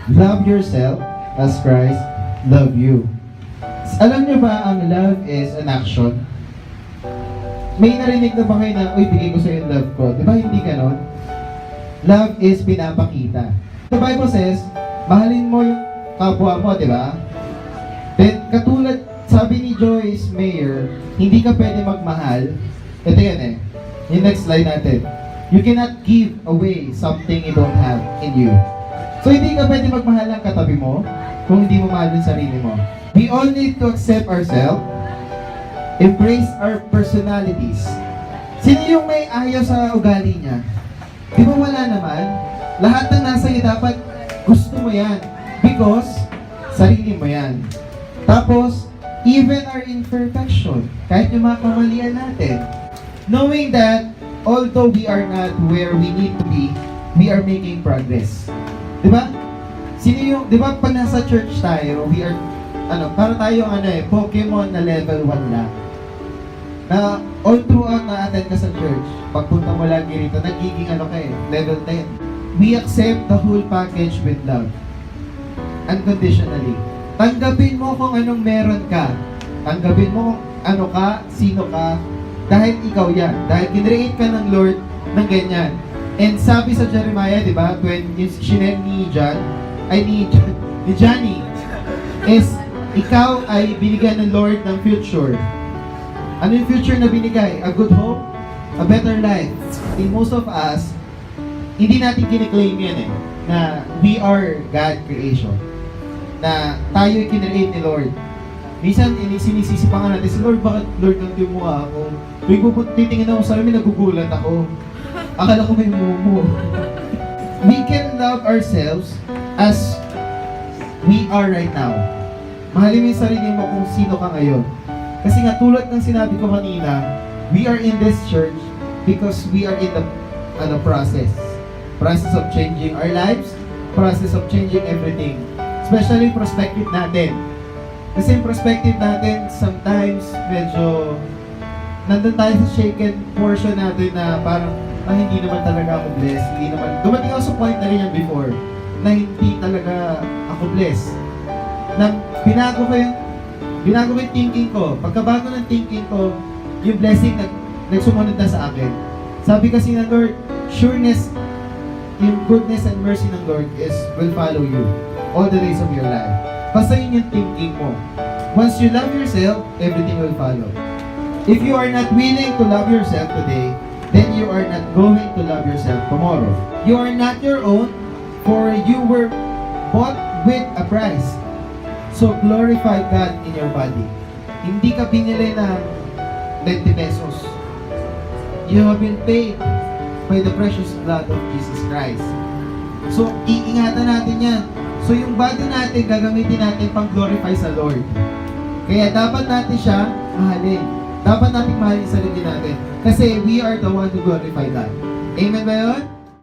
Love yourself as Christ love you. Alam niyo ba, ang love is an action? May narinig na ba kayo na, uy, bigay ko sa'yo yung love ko? Di ba hindi ganon? Love is pinapakita. The Bible says, mahalin mo yung kapwa mo, di ba? Then, katulad, sabi ni Joyce Meyer, hindi ka pwede magmahal. Ito yan eh. Yung next slide natin. You cannot give away something you don't have in you. So, hindi ka pwede magmahal ng katabi mo kung hindi mo mahal yung sarili mo. We all need to accept ourselves, embrace our personalities. Sino yung may ayaw sa ugali niya? Di ba wala naman? Lahat ng nasa iyo dapat gusto mo yan. Because, sarili mo yan. Tapos, even our imperfection, kahit yung mga kamalian natin, knowing that, although we are not where we need to be, we are making progress. Di ba? Sino yung, di ba pag nasa church tayo, we are, para tayong Pokemon na level 1 lang. Na all throughout na attend ka sa church, pagpunta mo lagi rito, nagiging level 10. We accept the whole package with love. Unconditionally. Tanggapin mo kung anong meron ka. Tanggapin mo kung ano ka, sino ka, dahil ikaw yan. Dahil kinreate ka ng Lord ng ganyan. And sabi sa Jeremiah, di ba, when shinare ni Johnny, is ikaw ay binigyan ng Lord ng future. Ano yung future na binigay? A good hope? A better life? In most of us, hindi natin kiniklaim yan na we are God creation. Na tayo yung kinreate ni Lord. Minsan, sinisisi pa nga natin, si Lord, bakit Lord nang timuha ako? Tuwing titingin ako sa amin, nagugulat ako. Akala ko may mumu. We can love ourselves as we are right now. Mahalin mo yung sarili mo kung sino ka ngayon. Kasi nga tulad ng sinabi ko kanina, we are in this church because we are in the process. Process of changing our lives, process of changing everything. Especially perspective natin. Kasi yung perspective natin, sometimes medyo nandun tayo sa shaken portion natin na parang hindi naman talaga ako blessed. Hindi naman. Dumating ako sa point na rin yan before na hindi talaga ako blessed. Na binago ko yung thinking ko. Pagkabago ng thinking ko, yung blessing nagsumunod na sa akin. Sabi kasi ng Lord, sureness, yung goodness and mercy ng Lord will follow you all the days of your life. Basta yun yung thinking mo. Once you love yourself, everything will follow. If you are not willing to love yourself today, then you are not going to love yourself tomorrow. You are not your own, for you were bought with a price. So glorify God in your body. Hindi ka binili ng 20 pesos. You have been paid by the precious blood of Jesus Christ. So iingatan natin yan. So yung body natin, gagamitin natin pang glorify sa Lord. Kaya dapat natin siya mahalin. Dapat natin mahalin sa sarili natin. Kasi we are the one to glorify God. Amen ba yun?